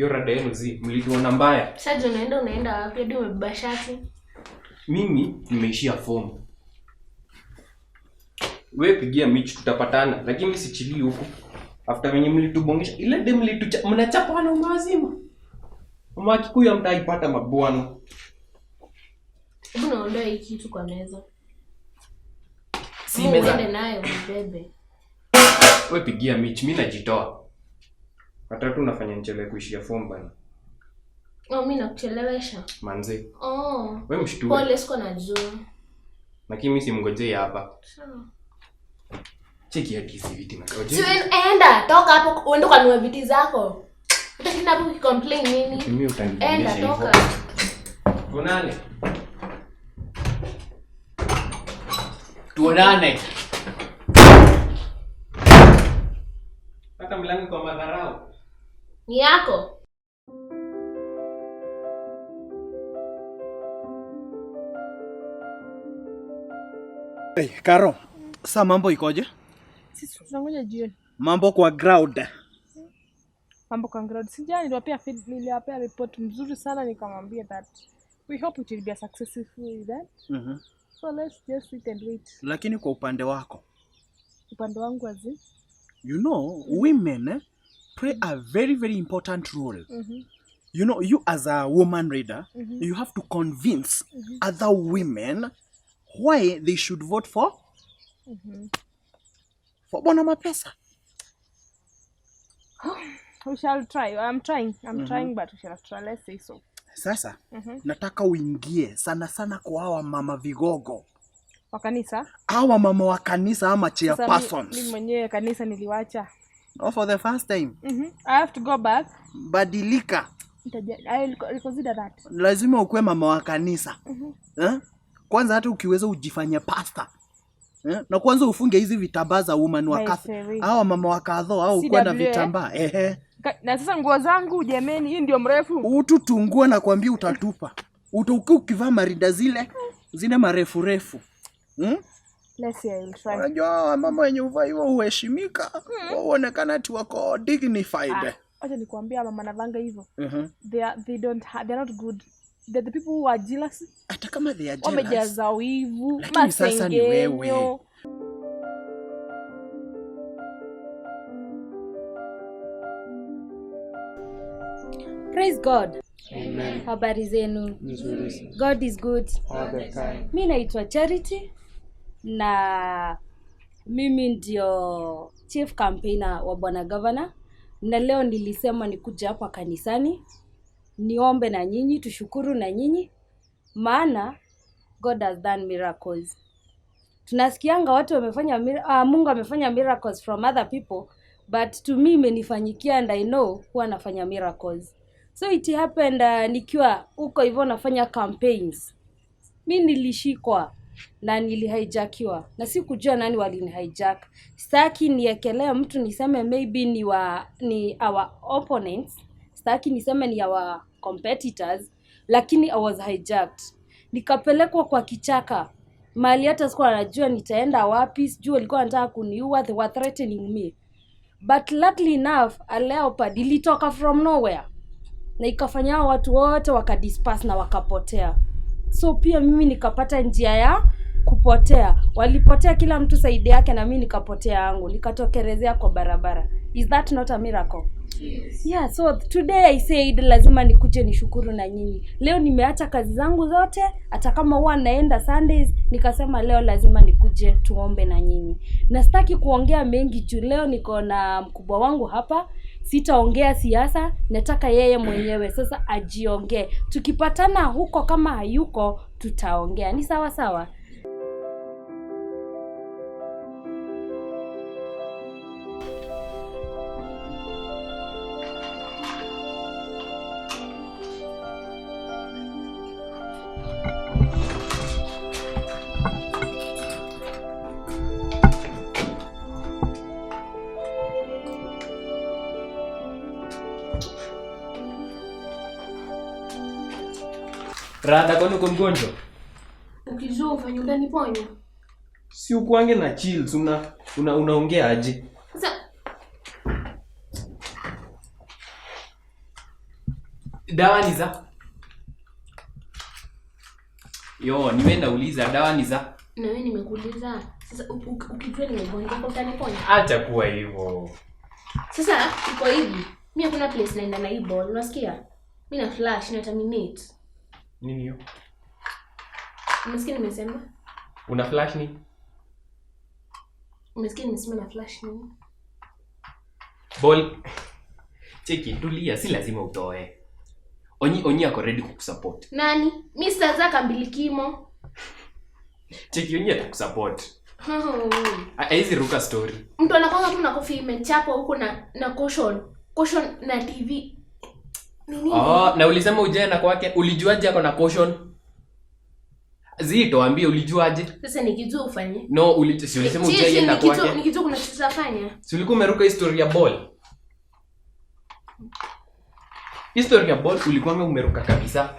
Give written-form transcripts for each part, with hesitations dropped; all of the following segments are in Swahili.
rada yenu mlituona mbaya. Sasa unaenda wapi hadi umebeba shati? Mimi nimeishia form. Wewe pigia Mitch tutapatana, lakini mimi sichili huko. After wenye mlitubongesha ile dem mnachapana mazima. Mama Kikuyu mtaipata mabwana. Hebu naondoa hii kitu kwa meza. Si meza. Uende nayo mbebe. Wewe pigia Mitch, mimi najitoa. Hata tu unafanya nichelewe kuishia form bana. Mimi nakuchelewesha. Manze. Wewe mshtue. Pole siko najua. Lakini mimi simngojei hapa. Sawa. Cheki hadi hizi viti mkoje. Enda, toka hapo uende kanunue viti zako. Utashinda hapo ukicomplain nini? Mimi utaniambia hivyo. Enda toka. Tuonane. Tuonane. Hata mlango kwa madharau. Ni yako. Hey, Karo. Sasa mambo ikoje? Sisi tunangoja jioni. Mambo kwa ground. Mambo kwa ground. Sijani niliwapea report mzuri sana nikamwambia that we hope it will be a successful event. So let's just sit and wait. Lakini kwa upande wako? Upande wangu azi? You know, women play a very very important role. You know, you as a woman leader, you have to convince other women why they should vote for Bwana Mapesa. We shall try. I'm trying, but we shall try. Let's say so. Sasa, nataka uingie sana kwa hawa mama vigogo. Wa kanisa? Hawa mama wa kanisa ama chairpersons. Mimi mwenyewe kanisa niliwacha. Oh, for the first time. I have to go back. Badilika. I'll consider that. Lazima ukue mama wa kanisa. Kwanza hata ukiweza ujifanye pastor. Na kwanza ufunge hizi vitambaa za woman wa Catholic. Hawa mama wa kadho au kwenda vitambaa. Na sasa nguo zangu jameni, hii ndio mrefu. Ututungua na kuambia utatupa. Utakuwa ukivaa marida zile marefu refu. Let's see, I will try. Unajua mama wenye uvaa hivyo uheshimika. Uonekana ati wako dignified. Acha nikwambia mama navanga hivyo. They're not good. The people who are jealous. Hata kama they are jealous. Wamejaza wivu. Lakini sasa ni wewe. Praise God. Amen. Habari zenu. God is good. All the time. Mimi naitwa Charity na mimi ndio chief campaigner wa Bwana Governor, na leo nilisema nikuja hapa kanisani niombe na nyinyi, tushukuru na nyinyi, maana God has done miracles. Tunasikianga watu wamefanya Mungu amefanya miracles from other people, but to me imenifanyikia and I know huwa anafanya miracles. So it happened nikiwa huko hivyo nafanya campaigns. Mimi nilishikwa na nilihijackiwa na sikujua nani walinihijack. Sitaki niekelee mtu niseme maybe ni our opponents. Sitaki niseme ni our competitors, lakini I was hijacked. Nikapelekwa kwa kichaka. Mahali hata sikuwa najua nitaenda wapi, sijui walikuwa wanataka kuniua, they were threatening me. But luckily enough, a leopard ilitoka from nowhere. Na ikafanya watu wote wakadisperse na wakapotea. So pia mimi nikapata njia ya kupotea. Walipotea kila mtu saidi yake na mimi nikapotea yangu. Nikatokerezea kwa barabara. Is that not a miracle? Yes. Yeah, so today I said lazima nikuje nishukuru na nyinyi. Leo nimeacha kazi zangu zote, hata kama huwa naenda Sundays, nikasema leo lazima nikuje tuombe na nyinyi. Na sitaki kuongea mengi juu leo niko na mkubwa wangu hapa. Sitaongea siasa, nataka yeye mwenyewe sasa ajiongee. Tukipatana huko kama hayuko, tutaongea. Ni sawa sawa? Rada kwani uko mgonjwa? Ukijua ufanye utaniponya. Si ukuange na chills, unaongea aje? Sasa Dawa ni za? Yo, nimeenda uliza dawa ni za? Na wewe nimekuuliza. Sasa ukijua nimegonjeka utaniponya. Acha kuwa hivyo. Sasa iko hivi. Mimi hakuna place naenda na hii ball, unasikia? Mimi na flash na terminate. Nini hiyo? Umesikia nimesema? Una flash ni? Umesikia nimesema na flash ni? Ball. Cheki, tulia, si lazima utoe. Onyi ako ready kukusupport. Nani? Mimi sitazaka mbilikimo. Cheki, Onyi atakusupport. Hizi ruka story. Mtu anakwanga tu na coffee imechapo huko na caution na TV. Nini? Na ulisema ujana kwake, ulijuaje ako na caution? Zito ambie ulijuaje? Sasa nikijua ufanye. No, ulisema ujana kwake. Nikijua kuna kitu tutafanya. Si ulikuwa umeruka historia ball. Historia ball ulikuwa umeruka kabisa.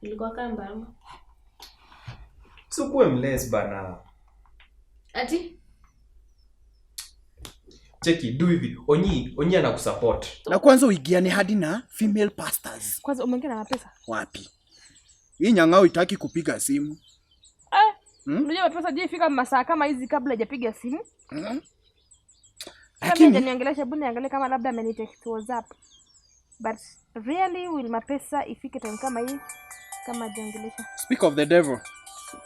Ilikuwa kamba ama? Sikuwe mless bana. Ati? Cheki, do hivi. Onyi anakusupport. Na kwanza uigiane hadi na female pastors. Kwanza umeongea na Mapesa? Wapi? Hii nyang'ao itaki kupiga simu. Unajua Mapesa je ifika masaa kama hizi kabla hajapiga simu? Lakini niangalia buni angalia kama labda amenitext WhatsApp. But really will Mapesa ifike time kama hii kama hajaongelesha? Speak of the devil.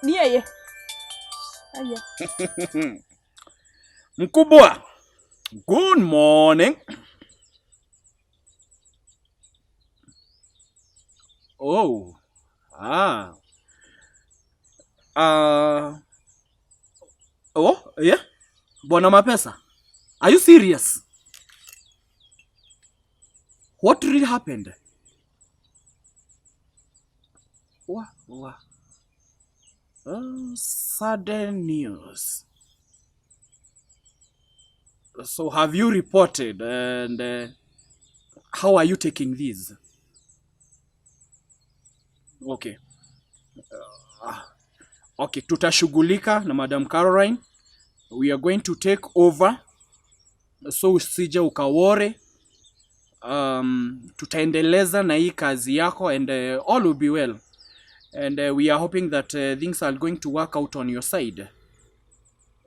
Ni yeye. Aya. Mkubwa. Good morning. Oh. Oh, yeah. Bwana Mapesa. Are you serious? What really happened? What? Sudden news. So have you reported and how are you taking this? Okay. Okay, tutashughulika na Madam Caroline. We are going to take over. So usije ukawore. Tutaendeleza na hii kazi yako and all will be well. And we are hoping that things are going to work out on your side.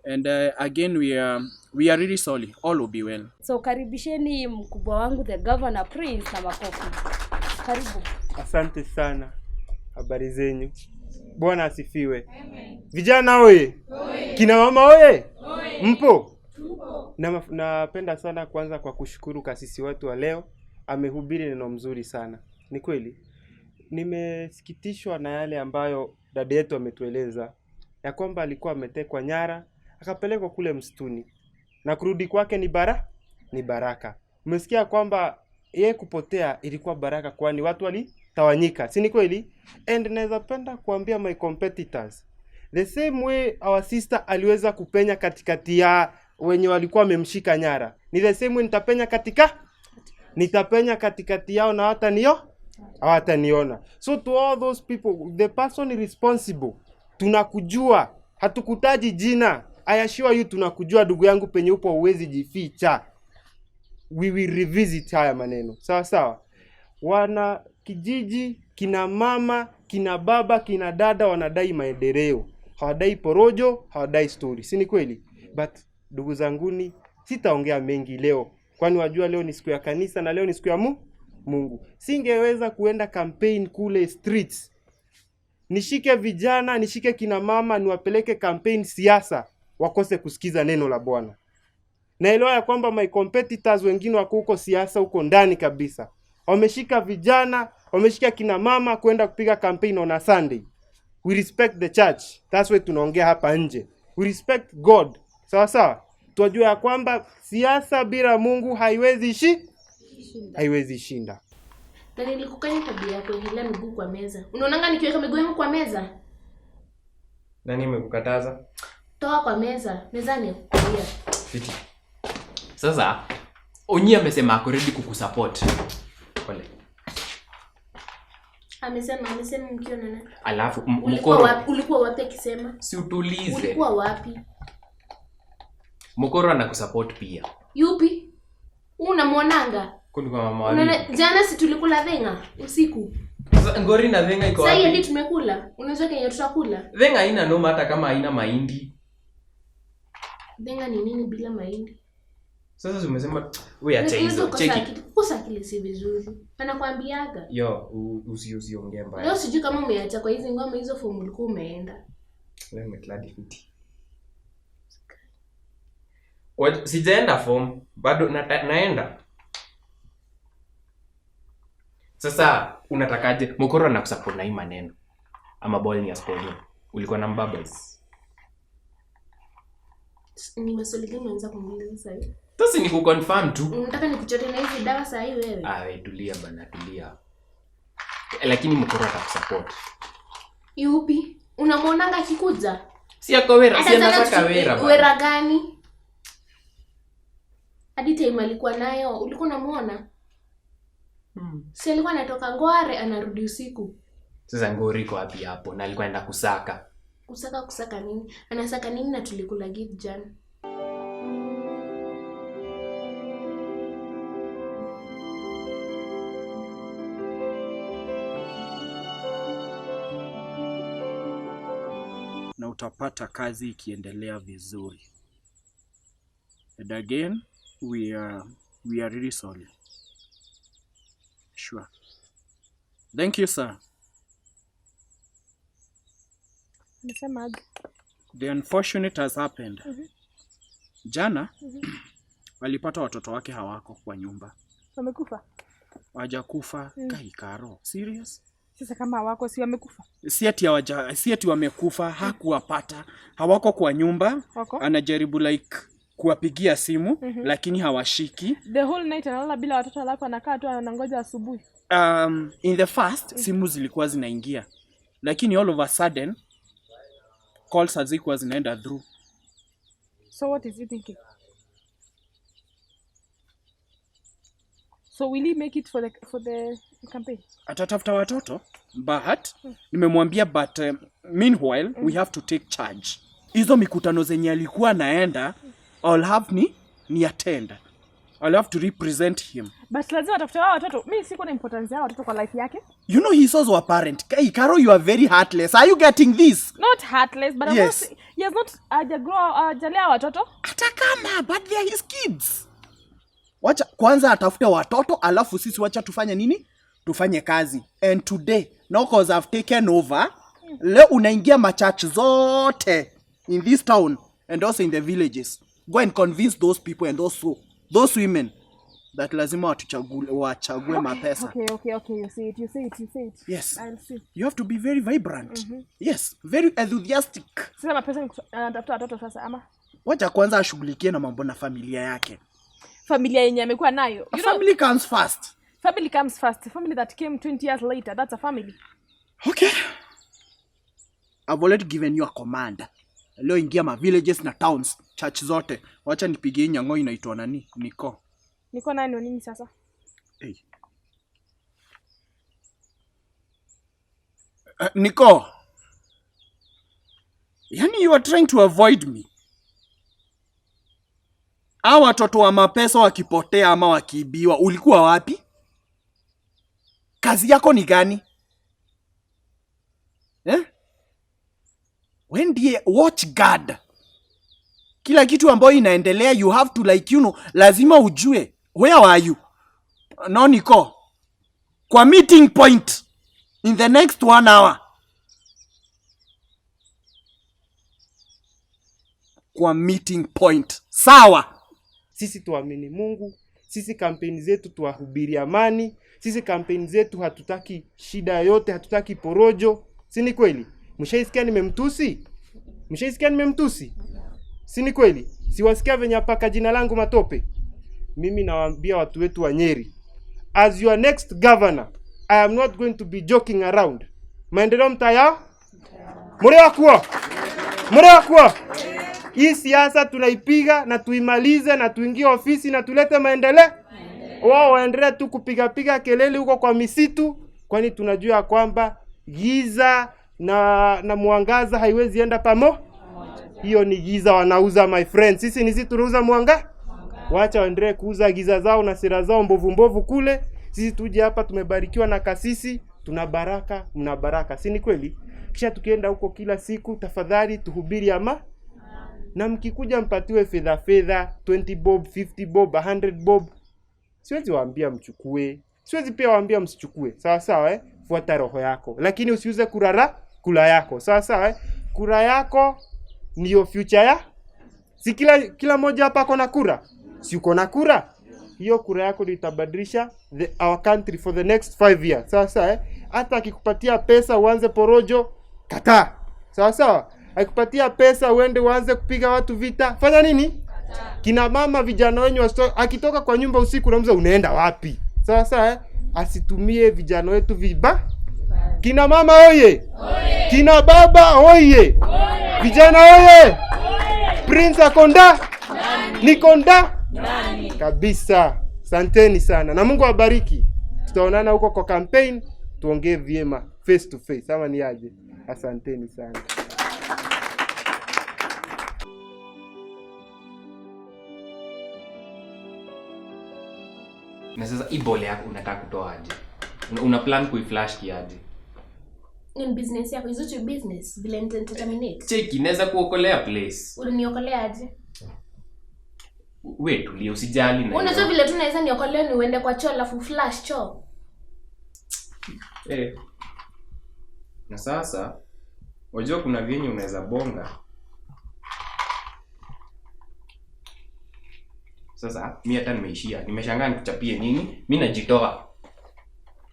And again we are really sorry. All will be well. So karibisheni mkubwa wangu the governor Prince na makofi. Karibu. Asante sana. Habari zenyu. Bwana asifiwe. Amen. Vijana oye. Kina mama oye. Mpo? Napenda sana kwanza kwa kushukuru kasisi wetu wa leo. Amehubiri neno mzuri sana. Ni kweli. Nimesikitishwa na yale ambayo dada yetu ametueleza. Ya kwamba alikuwa ametekwa nyara, akapelekwa kule msituni. Na kurudi kwake ni baraka. Umesikia kwamba yeye kupotea ilikuwa baraka kwani watu walitawanyika. Si ni kweli? And naweza penda kuambia my competitors. The same way our sister aliweza kupenya katikati ya wenye walikuwa wamemshika nyara. Ni the same way nitapenya katikati yao na hawataniona. So to all those people, the person responsible, tunakujua, hatukutaji jina. I assure you tunakujua ndugu yangu penye upo uwezi jificha. We will revisit haya maneno. Sawa sawa. Wana kijiji, kina mama, kina baba, kina dada wanadai maendeleo. Hawadai porojo, hawadai story. Si ni kweli? But ndugu zanguni, sitaongea mengi leo. Kwani wajua leo ni siku ya kanisa na leo ni siku ya Mungu. Singeweza kuenda campaign kule streets. Nishike vijana, nishike kina mama, niwapeleke campaign siasa, wakose kusikiza neno la Bwana. Naelewa ya kwamba my competitors wengine wako huko siasa huko ndani kabisa. Wameshika vijana, wameshika kina mama kwenda kupiga campaign on a Sunday. We respect the church. That's why tunaongea hapa nje. We respect God. Sawa sawa. Tunajua ya kwamba siasa bila Mungu haiwezi shinda. Tani nilikukanya tabia yako ile miguu kwa meza. Unaonanga nikiweka miguu yangu kwa meza? Nani amekukataza? Toa kwa meza. Mezani kulia. Fiti. Sasa Onyi amesema ako ready kukusupport. Pole. Amesema mkiwa na nani? Alafu ulikuwa wapi akisema? Si utulize. Ulikuwa wapi? Mkoro anakusupport pia. Yupi? Unamwonanga? Kwani kwa mama wali. Jana si tulikula venga usiku. Sasa ngori na venga iko wapi? Sasa hadi tumekula. Unajua kenye tutakula? Venga haina noma hata kama haina mahindi. Venga ni nini bila mahindi? Sasa umesema wewe acha hizo. Cheki. Kukosa akili si vizuri. Anakuambiaga. Yo, usiongee mbaya. Leo sijui kama umeacha kwa hizo ngoma hizo form ulikuwa umeenda. Wewe umekladi fiti. Sijaenda form, bado naenda. Sasa unatakaje? Mokoro anakusupport na hii maneno. Ama ball ni aspirant. Ulikuwa na mbabas. Ni maswali gani unaanza kumuuliza sasa hivi? Sasa ni kuconfirm tu. Unataka nikuchote na hizi dawa sasa hivi wewe? Wewe tulia bana, tulia. Lakini mkoro atakusupport. Yupi? Unamwonanga akikuja? Si akawera, si anataka wera bana. Wera gani? Hadi time alikuwa nayo, ulikuwa unamuona? Si alikuwa anatoka Ngware anarudi usiku. Sasa ngori iko wapi hapo? Na alikuwa anaenda kusaka. Kusaka nini? Anasaka nini na tulikula gift jana? Na utapata kazi ikiendelea vizuri. And again, we are really sorry. Sure. Thank you, sir. Nisemaje? The unfortunate has happened. Jana walipata watoto wake hawako kwa nyumba. Wamekufa? Hawajakufa. Kai Karo. Serious? Sasa kama hawako si wamekufa? Si ati wamekufa, hakuwapata. Hawako kwa nyumba. Wako? Anajaribu like kuwapigia simu lakini hawashiki. The whole night analala bila watoto alafu anakaa tu anangoja asubuhi. In the first simu zilikuwa zinaingia. Lakini all of a sudden calls hazikuwa zinaenda through. So what is he thinking? So will he make it for the campaign? Atatafuta watoto but nimemwambia but meanwhile we have to take charge. Hizo mikutano zenye alikuwa naenda I'll have ni attend. I'll have to represent him. But lazima atafute hao watoto. Mimi siko na importance ya watoto kwa life yake. You know he's also a parent. Karo, you are very heartless. Are you getting this? Not heartless, but yes. He has not ajalea watoto. Atakama, but they are his kids. Wacha kwanza atafute watoto alafu sisi wacha tufanye nini? Tufanye kazi. And today, now cause I've taken over, leo unaingia machurch zote in this town and also in the villages. Go and convince those people and those women that lazima wachague Mapesa. Okay. You say it. Yes. I'll see. You have to be very vibrant. Yes, very enthusiastic. Sasa Mapesa anatafuta watoto sasa ama? Wacha kwanza ashughulikie na mambo na familia yake. Familia yenye amekuwa nayo. Family comes first. Family comes first. Family that came 20 years later, that's a family. Okay. I've already given you a command. Leo ingia ma villages na towns, church zote. Wacha nipigie nyango inaitwa nani? Niko nani nini sasa? Hey. Niko. Yani you are trying to avoid me. Hawa watoto wa Mapesa wakipotea ama wakiibiwa, ulikuwa wapi? Kazi yako ni gani? When die watch guard. Kila kitu ambayo inaendelea you have to like lazima ujue. Where are you? No Niko. Kwa meeting point in the next 1 hour. Kwa meeting point. Sawa. Sisi tuamini Mungu, sisi kampeni zetu tuwahubiri amani, sisi kampeni zetu hatutaki shida yote, hatutaki porojo. Si ni kweli? Mshaisikia nimemtusi? Si ni kweli? Siwasikia venye paka jina langu matope. Mimi nawaambia watu wetu wa Nyeri, as your next governor, I am not going to be joking around. Maendeleo mtaya? Murekuwa. Hii siasa tunaipiga na tuimalize na tuingie ofisi na tulete maendeleo. Wao waendelee tu kupiga kelele huko kwa misitu, kwani tunajua kwamba giza na mwangaza haiwezi enda pamoja. Hiyo ni giza wanauza, my friend. Sisi tunauza Wacha waendelee kuuza giza zao na sera zao mbovu kule. Sisi tuje hapa tumebarikiwa na kasisi, tuna baraka, mna baraka. Si ni kweli? Kisha tukienda huko kila siku, tafadhali tuhubiri ama. Na mkikuja mpatiwe fedha 20 bob, 50 bob, 100 bob. Siwezi waambia mchukue. Siwezi pia waambia msichukue. Sawa fuata roho yako. Lakini usiuze kula yako. Sawa kura yako ndio future ya. Si kila moja hapa ako na kura. Si uko na kura? Hiyo kura yako ndio itabadilisha our country for the next 5 years. Sawa hata akikupatia pesa uanze porojo, kataa. Sawa akikupatia pesa uende uanze kupiga watu vita, fanya nini? Kina mama vijana wenyu akitoka kwa nyumba usiku unamuza unaenda wapi? Sawa asitumie vijana wetu viba. Kina mama oye. Kina baba oye. Vijana oye. Prince akonda. Nikonda. Kabisa. Asanteni sana. Na Mungu awabariki. Tutaonana huko kwa campaign, tuongee vyema face to face. Ama ni aje? Asanteni sana. Na sasa hii ball yako unataka kutoa aje? Una plan kuiflash kiaje? In business yako, is it your business? Bila terminate. Cheki, naweza kuokolea place. Unaniokolea aje? Wewe tulia, usijali na. Unajua vile tu naweza niokolea ni uende kwa choo alafu flash choo. Na sasa wajua kuna vyenye unaweza bonga. Sasa mimi hata nimeishia. Nimeshangaa nikuchapie nini? Mimi najitoa.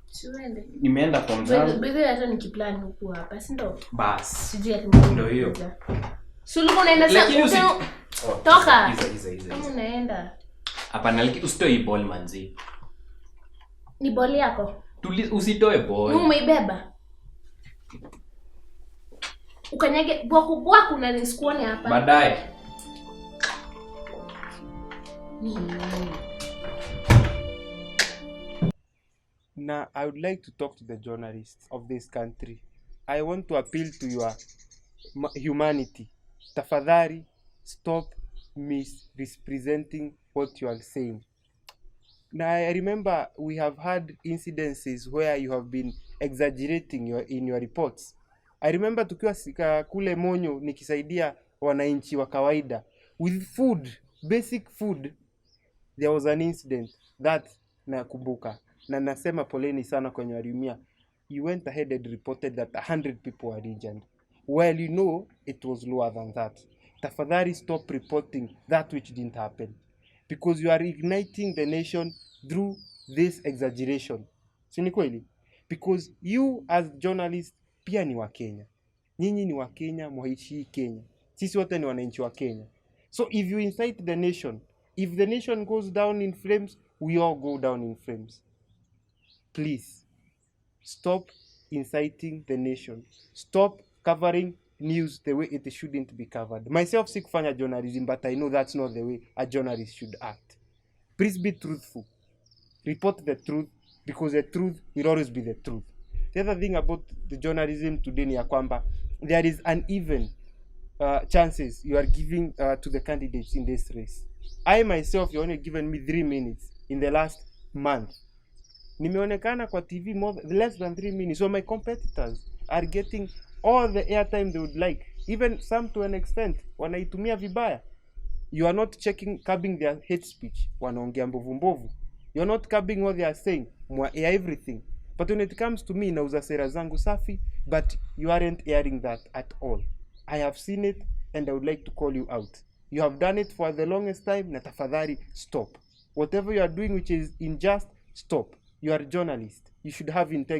Siwende. Nimeenda kwa mzangu. Bebe hata nikiplan huku hapa, si ndo? Bas. Sijui ati ndio hiyo. Suluko unaenda sasa. Toka. Hizo. Kama unaenda. Hapana, lakini usitoe hii ball manzi. Ni ball yako? Usitoe ball. Umeibeba. Ukanyage bwaku na nisikuone hapa. Baadaye. Now, I would like to talk to the journalists of this country. I want to appeal to your humanity. Tafadhali, stop misrepresenting what you are saying. Now, I remember we have had incidences where you have been exaggerating in your reports. I remember tukiwa kule Monyo nikisaidia wananchi wa kawaida with food, basic food. There was an incident that nakumbuka. Na nasema poleni sana kwenye waliumia. You went ahead and reported that 100 people were injured. Well, you know it was lower than that. Tafadhali stop reporting that which didn't happen. Because you are igniting the nation through this exaggeration. Si ni kweli? Because you as journalists pia ni wa Kenya. Nyinyi ni wa Kenya, mwaishi Kenya. Sisi wote ni wananchi wa Kenya. So if you incite the nation, if the nation goes down in flames, we all go down in flames. Please, stop inciting the nation. Stop covering news the way it shouldn't be covered. Myself, sikufanya journalism, but I know that's not the way a journalist should act. Please be truthful. Report the truth, because the truth will always be the truth. The other thing about the journalism today ni ya kwamba there is uneven chances you are giving to the candidates in this race. I myself, you only given me 3 minutes in the last month. Nimeonekana kwa TV less than 3 minutes. So my competitors are getting all the airtime they would like. Even some to an extent wanaitumia vibaya. You are not curbing their hate speech. Wanaongea mbovu. You are not curbing what they are saying. Mwa air everything. But when it comes to me, nauza sera zangu safi, but you aren't airing that at all. I have seen it and I would like to call you out. You have done it for the longest time. Na tafadhali stop. Whatever you are doing which is unjust, stop. You are a journalist. You should have integrity.